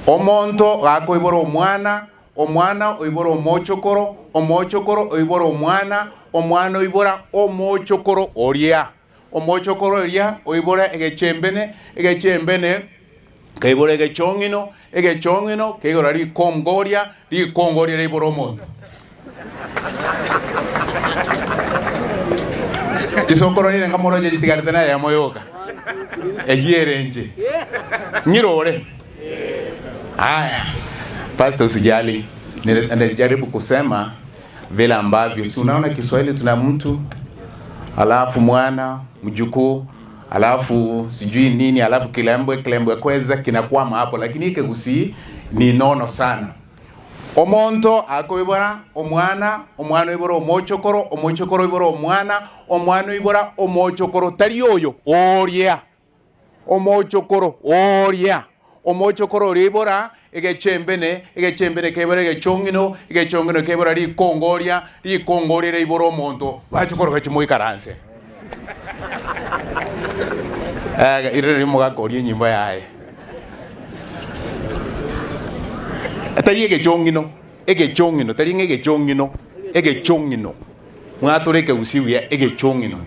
Omonto gakoibora omwana, omwana oibora omochokoro, omochokoro oibora omwana, omwana oibora omochokoro oria. Omochokoro oria oibora egechembene, egechembene keibora egechongino, egechongino keibora rikongoria, rikongoria reibora omonto. Chisokoro nire ngamoro je jitigarete na ya moyoka. Eyerenje. Nyirore. Haya. Pastor usijali. Nilijaribu kusema vile ambavyo si unaona Kiswahili tuna mtu alafu mwana, mjukuu, alafu sijui nini, alafu kilembwe kweza kinakwama hapo, lakini ikegusi ni nono sana. Omonto akoibora omwana, omwana oibora omochokoro, omochokoro oibora omwana, omwana oibora omochokoro tari oyo oria. Omochokoro oria. Omochokoro oibora egechembene, egechembene kebora egechongino, egechongino kebora rikongoria, rikongoria reibora omonto. Bachokoro gachimoi karanse. Ire mugakoria nyimbo yae. Tari egechongino, egechongino, tari egechongino, egechongino. Mwatoreke usiwia egechongino.